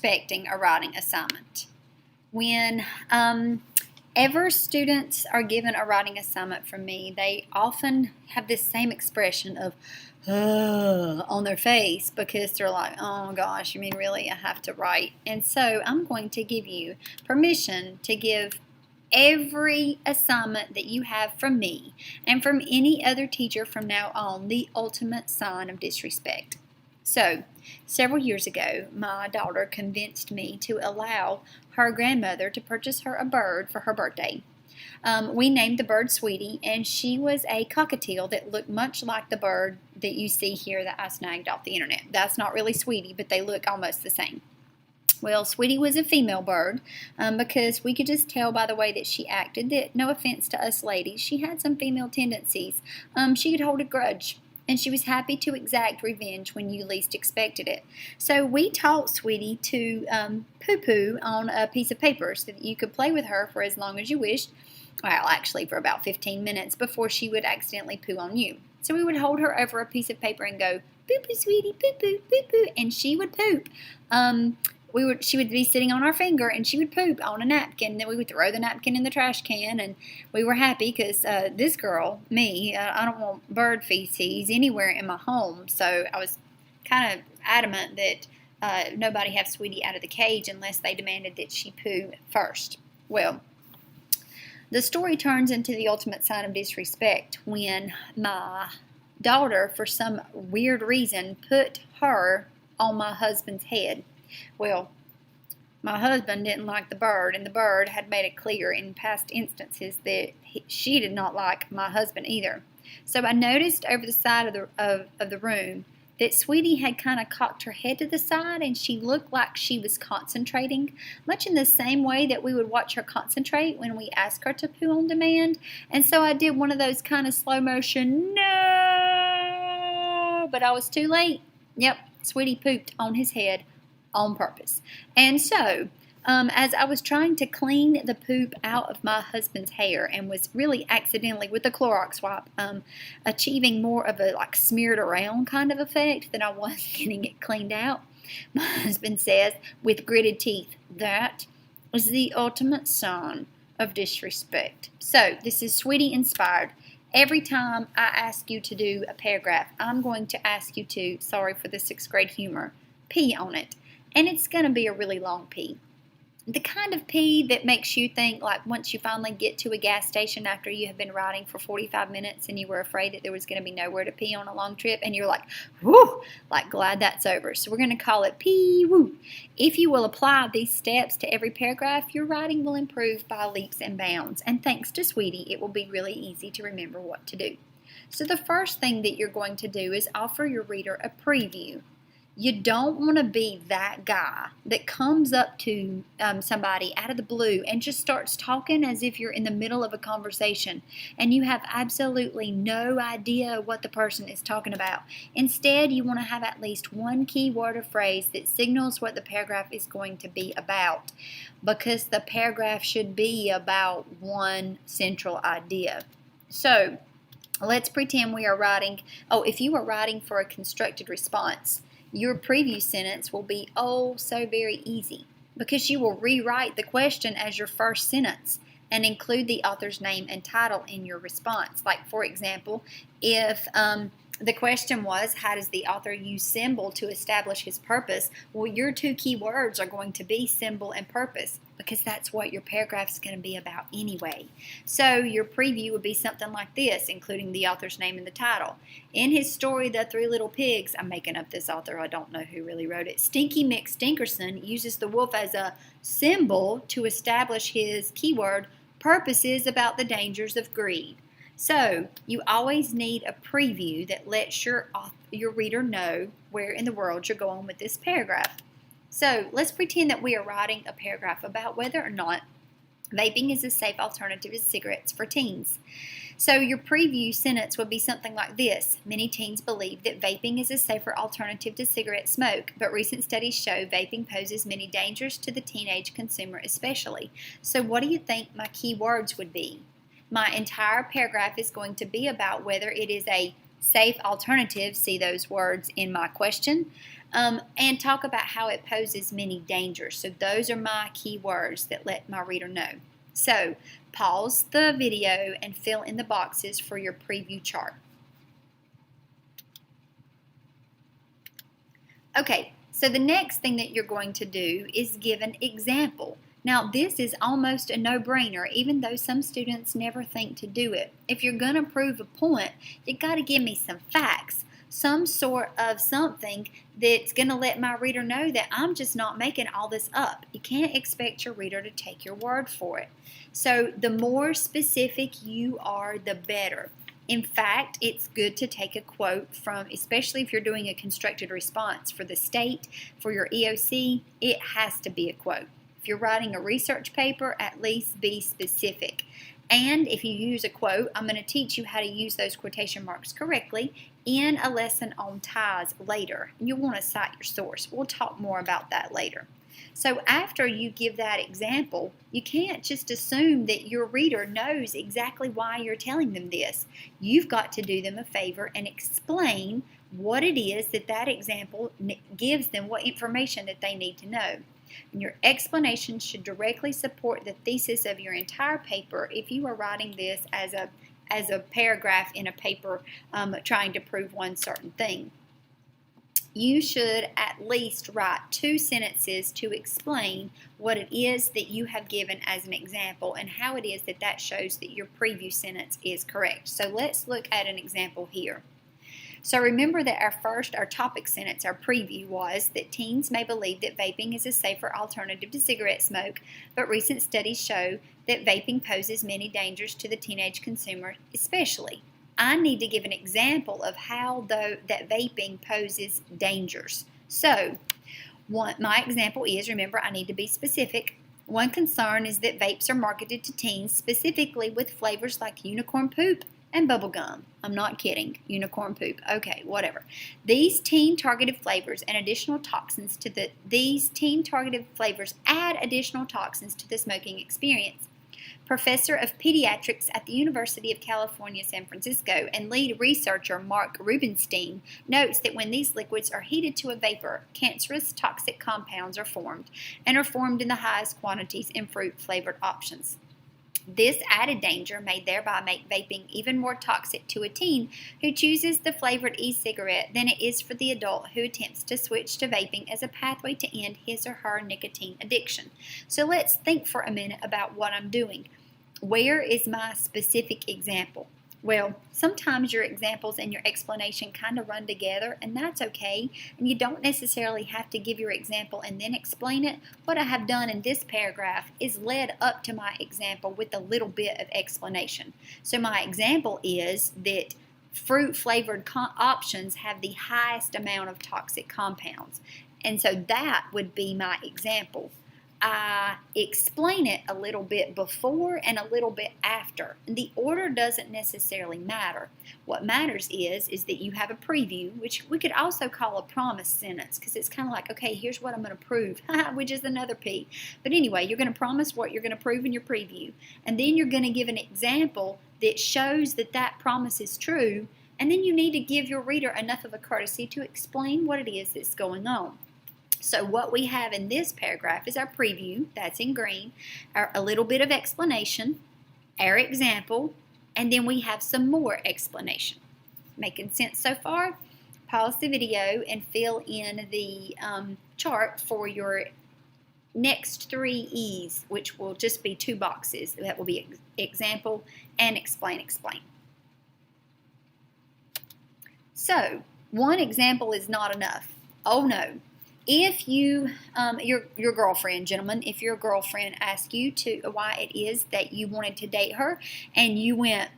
expecting a writing assignment. When ever students are given a writing assignment from me, they often have this same expression of on their face because they're like, oh gosh, you mean really I have to write? And so I'm going to give you permission to give every assignment that you have from me and from any other teacher from now on the ultimate sign of disrespect. So, several years ago, my daughter convinced me to allow her grandmother to purchase her a bird for her birthday. We named the bird Sweetie, and she was a cockatiel that looked much like the bird that you see here that I snagged off the internet. That's not really Sweetie, but they look almost the same. Well, Sweetie was a female bird because we could just tell by the way that she acted that, no offense to us ladies, she had some female tendencies. She could hold a grudge, and she was happy to exact revenge when you least expected it. So we taught Sweetie to poo-poo on a piece of paper so that you could play with her for as long as you wished. Well, actually for about 15 minutes before she would accidentally poo on you. So we would hold her over a piece of paper and go, poo-poo, Sweetie, poo-poo, poo-poo, and she would poop. She would be sitting on our finger and she would poop on a napkin. Then we would throw the napkin in the trash can, and we were happy because this girl, me, I don't want bird feces anywhere in my home. So I was kind of adamant that nobody have Sweetie out of the cage unless they demanded that she poo first. Well, the story turns into the ultimate sign of disrespect when my daughter, for some weird reason, put her on my husband's head. Well, my husband didn't like the bird, and the bird had made it clear in past instances that she did not like my husband either. So I noticed over the side of the room that Sweetie had kind of cocked her head to the side, and she looked like she was concentrating, much in the same way that we would watch her concentrate when we ask her to poo on demand. And so I did one of those kind of slow motion, no, but I was too late. Yep, Sweetie pooped on his head on purpose. And so, as I was trying to clean the poop out of my husband's hair and was really accidentally, with the Clorox wipe, achieving more of a like smeared around kind of effect than I was getting it cleaned out, my husband says with gritted teeth, that is the ultimate sign of disrespect. So, this is Sweetie inspired. Every time I ask you to do a paragraph, I'm going to ask you to, sorry for the 6th grade humor, pee on it. And it's going to be a really long pee. The kind of pee that makes you think, like once you finally get to a gas station after you have been riding for 45 minutes and you were afraid that there was going to be nowhere to pee on a long trip, and you're like, whoo, like glad that's over. So we're going to call it pee-woo. If you will apply these steps to every paragraph, your writing will improve by leaps and bounds. And thanks to Sweetie, it will be really easy to remember what to do. So the first thing that you're going to do is offer your reader a preview. You don't want to be that guy that comes up to somebody out of the blue and just starts talking as if you're in the middle of a conversation and you have absolutely no idea what the person is talking about. Instead, you want to have at least one key word or phrase that signals what the paragraph is going to be about, because the paragraph should be about one central idea. So, let's pretend we are writing, if you are writing for a constructed response, your preview sentence will be so very easy, because you will rewrite the question as your first sentence and include the author's name and title in your response. Like, for example, if the question was, how does the author use symbol to establish his purpose? Well, your 2 key words are going to be symbol and purpose, because that's what your paragraph is going to be about anyway. So your preview would be something like this, including the author's name and the title. In his story, The 3 Little Pigs, I'm making up this author, I don't know who really wrote it, Stinky Mick Stinkerson uses the wolf as a symbol to establish his keyword, purposes about the dangers of greed. So you always need a preview that lets your reader know where in the world you're going with this paragraph. So let's pretend that we are writing a paragraph about whether or not vaping is a safe alternative to cigarettes for teens. So your preview sentence would be something like this. Many teens believe that vaping is a safer alternative to cigarette smoke, but recent studies show vaping poses many dangers to the teenage consumer especially. So what do you think my key words would be? My entire paragraph is going to be about whether it is a safe alternative, see those words in my question, and talk about how it poses many dangers. So those are my key words that let my reader know. So pause the video and fill in the boxes for your preview chart. Okay, so the next thing that you're going to do is give an example. Now, this is almost a no-brainer, even though some students never think to do it. If you're going to prove a point, you got to give me some facts, some sort of something that's going to let my reader know that I'm just not making all this up. You can't expect your reader to take your word for it. So the more specific you are, the better. In fact, it's good to take a quote from, especially if you're doing a constructed response for the state, for your EOC, it has to be a quote. If you're writing a research paper, at least be specific. And if you use a quote, I'm going to teach you how to use those quotation marks correctly in a lesson on ties later. You'll want to cite your source. We'll talk more about that later. So after you give that example, you can't just assume that your reader knows exactly why you're telling them this. You've got to do them a favor and explain what it is that example gives them, what information that they need to know. And your explanation should directly support the thesis of your entire paper if you are writing this as a paragraph in a paper trying to prove one certain thing. You should at least write 2 sentences to explain what it is that you have given as an example and how it is that shows that your preview sentence is correct. So let's look at an example here. So remember that our topic sentence, our preview, was that teens may believe that vaping is a safer alternative to cigarette smoke, but recent studies show that vaping poses many dangers to the teenage consumer, especially. I need to give an example of how that vaping poses dangers. So my example is, remember, I need to be specific. One concern is that vapes are marketed to teens specifically with flavors like unicorn poop and bubblegum. I'm not kidding. Unicorn poop. Okay, whatever. These teen-targeted flavors add additional toxins to the smoking experience. Professor of Pediatrics at the University of California, San Francisco, and lead researcher Mark Rubenstein notes that when these liquids are heated to a vapor, cancerous toxic compounds are formed and are formed in the highest quantities in fruit-flavored options. This added danger may thereby make vaping even more toxic to a teen who chooses the flavored e-cigarette than it is for the adult who attempts to switch to vaping as a pathway to end his or her nicotine addiction. So let's think for a minute about what I'm doing. Where is my specific example? Well, sometimes your examples and your explanation kind of run together, and that's okay. And you don't necessarily have to give your example and then explain it. What I have done in this paragraph is led up to my example with a little bit of explanation. So my example is that fruit-flavored options have the highest amount of toxic compounds. And so that would be my example. I explain it a little bit before and a little bit after. The order doesn't necessarily matter. What matters is that you have a preview, which we could also call a promise sentence, because it's kind of like, okay, here's what I'm going to prove, which is another P. But anyway, you're going to promise what you're going to prove in your preview, and then you're going to give an example that shows that promise is true, and then you need to give your reader enough of a courtesy to explain what it is that's going on. So what we have in this paragraph is our preview, that's in green, a little bit of explanation, our example, and then we have some more explanation. Making sense so far? Pause the video and fill in the chart for your next 3 E's, which will just be 2 boxes. That will be example and explain. So, one example is not enough. Oh no. If your girlfriend, gentlemen, if your girlfriend asks you why it is that you wanted to date her, and you went,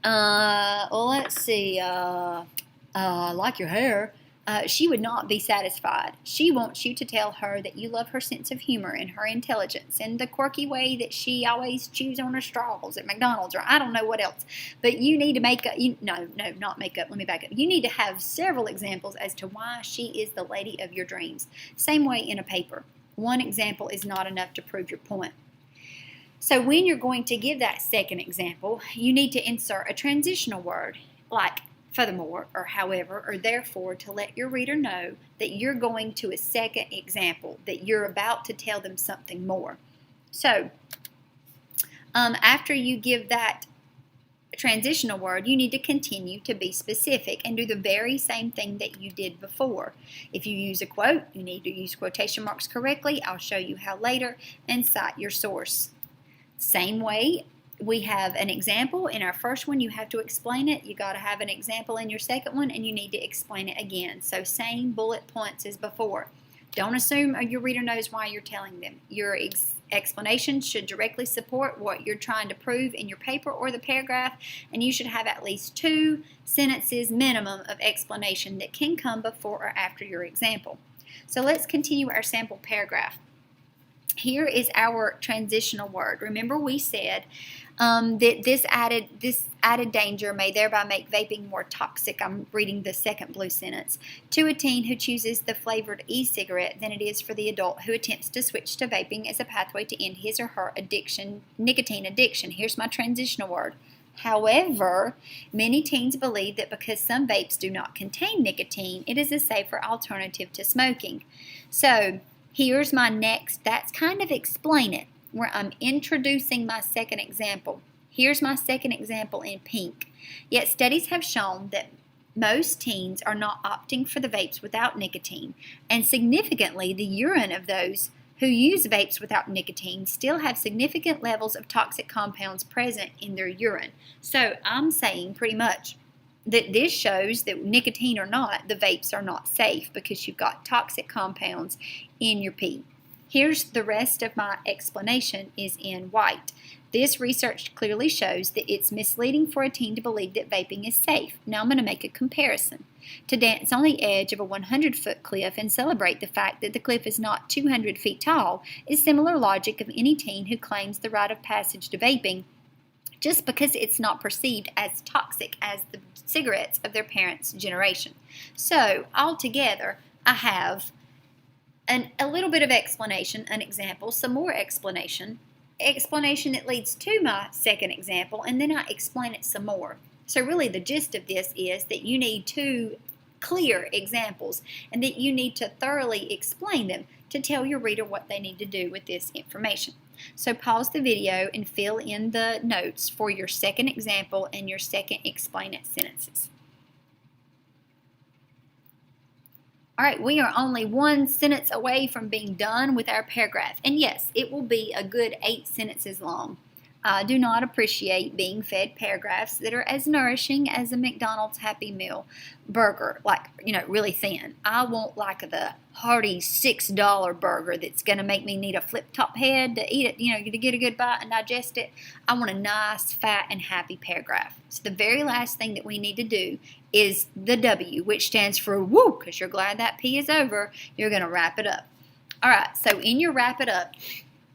well, let's see, I like your hair, she would not be satisfied. She wants you to tell her that you love her sense of humor and her intelligence and the quirky way that she always chews on her straws at McDonald's, or I don't know what else. But you need to not make up. Let me back up. You need to have several examples as to why she is the lady of your dreams. Same way in a paper. One example is not enough to prove your point. So when you're going to give that second example, you need to insert a transitional word like furthermore, or however, or therefore, to let your reader know that you're going to a second example, that you're about to tell them something more. So, after you give that transitional word, you need to continue to be specific and do the very same thing that you did before. If you use a quote, you need to use quotation marks correctly. I'll show you how later, and cite your source. Same way, we have an example in our first one. You have to explain it. You got to have an example in your second one, and you need to explain it again. So same bullet points as before. Don't assume your reader knows why you're telling them. Your explanation should directly support what you're trying to prove in your paper or the paragraph, and you should have at least 2 sentences minimum of explanation that can come before or after your example. So let's continue our sample paragraph. Here is our transitional word. Remember, we said that this added danger may thereby make vaping more toxic. I'm reading the second blue sentence. To a teen who chooses the flavored e-cigarette than it is for the adult who attempts to switch to vaping as a pathway to end his or her nicotine addiction. Here's my transitional word. However, many teens believe that because some vapes do not contain nicotine, it is a safer alternative to smoking. So, here's my next, that's kind of explain it, where I'm introducing my second example. Here's my second example in pink. Yet studies have shown that most teens are not opting for the vapes without nicotine, and significantly, the urine of those who use vapes without nicotine still have significant levels of toxic compounds present in their urine. So I'm saying pretty much that this shows that nicotine or not, the vapes are not safe because you've got toxic compounds in your pee. Here's the rest of my explanation is in white. This research clearly shows that it's misleading for a teen to believe that vaping is safe. Now I'm going to make a comparison. To dance on the edge of a 100-foot cliff and celebrate the fact that the cliff is not 200 feet tall is similar logic of any teen who claims the rite of passage to vaping just because it's not perceived as toxic as the cigarettes of their parents' generation. So, altogether, I have a little bit of explanation, an example, some more explanation that leads to my second example, and then I explain it some more. So really the gist of this is that you need 2 clear examples and that you need to thoroughly explain them to tell your reader what they need to do with this information. So pause the video and fill in the notes for your second example and your second explain it sentences. All right, we are only 1 sentence away from being done with our paragraph. And yes, it will be a good 8 sentences long. I do not appreciate being fed paragraphs that are as nourishing as a McDonald's Happy Meal burger, like, really thin. I want like the hearty $6 burger that's going to make me need a flip-top head to eat it, to get a good bite and digest it. I want a nice, fat, and happy paragraph. So the very last thing that we need to do is the W, which stands for woo, because you're glad that P is over. You're going to wrap it up. All right, so in your wrap it up,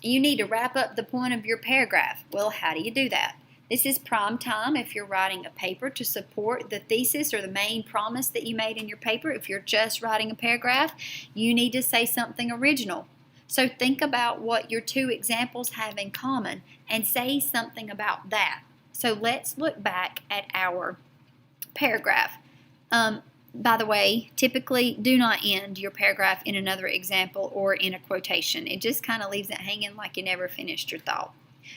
you need to wrap up the point of your paragraph. Well, how do you do that? This is prime time if you're writing a paper to support the thesis or the main promise that you made in your paper. If you're just writing a paragraph, you need to say something original. So think about what your 2 examples have in common and say something about that. So let's look back at our paragraph. By the way, typically do not end your paragraph in another example or in a quotation. It just kind of leaves it hanging like you never finished your thought.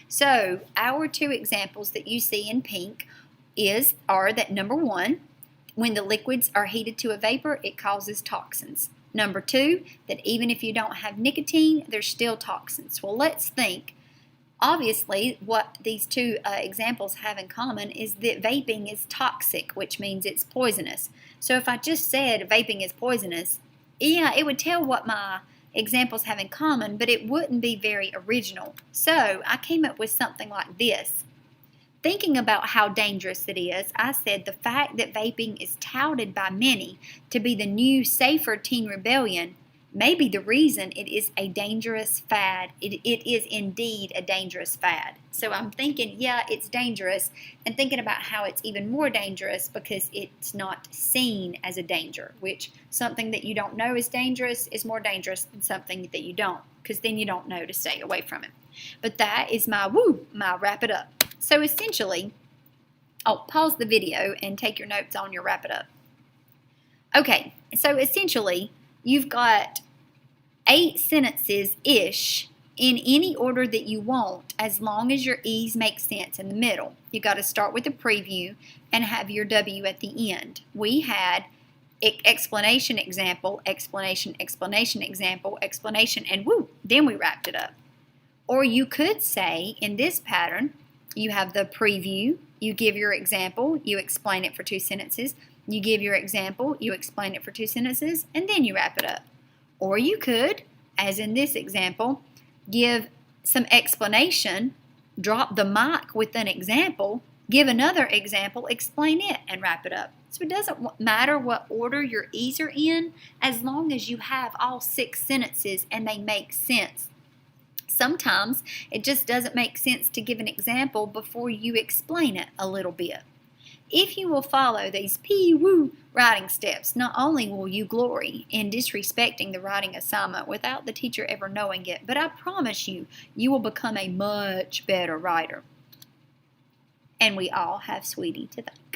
So our 2 examples that you see in pink are that number 1, when the liquids are heated to a vapor, it causes toxins. Number 2, that even if you don't have nicotine, there's still toxins. Well, let's think. Obviously, what these 2 examples have in common is that vaping is toxic, which means it's poisonous. So if I just said vaping is poisonous, yeah, it would tell what my examples have in common, but it wouldn't be very original. So I came up with something like this. Thinking about how dangerous it is, I said the fact that vaping is touted by many to be the new, safer teen rebellion may be the reason it is a dangerous fad. It is indeed a dangerous fad. So I'm thinking, yeah, it's dangerous, and thinking about how it's even more dangerous because it's not seen as a danger, which something that you don't know is dangerous is more dangerous than something that you don't, because then you don't know to stay away from it. But that is my wrap it up. So essentially, Oh, pause the video and take your notes on your wrap it up. Okay, so essentially, you've got 8 sentences-ish in any order that you want, as long as your E's make sense in the middle. You've got to start with a preview and have your W at the end. We had explanation, example, explanation, explanation, example, explanation, and woo, then we wrapped it up. Or you could say, in this pattern, you have the preview, you give your example, you explain it for 2 sentences, you give your example, you explain it for 2 sentences, and then you wrap it up. Or you could, as in this example, give some explanation, drop the mic with an example, give another example, explain it, and wrap it up. So it doesn't matter what order your E's are in, as long as you have all 6 sentences and they make sense. Sometimes it just doesn't make sense to give an example before you explain it a little bit. If you will follow these PEEEEEEW writing steps, not only will you glory in disrespecting the writing assignment without the teacher ever knowing it, but I promise you, you will become a much better writer. And we all have Sweetie to thank.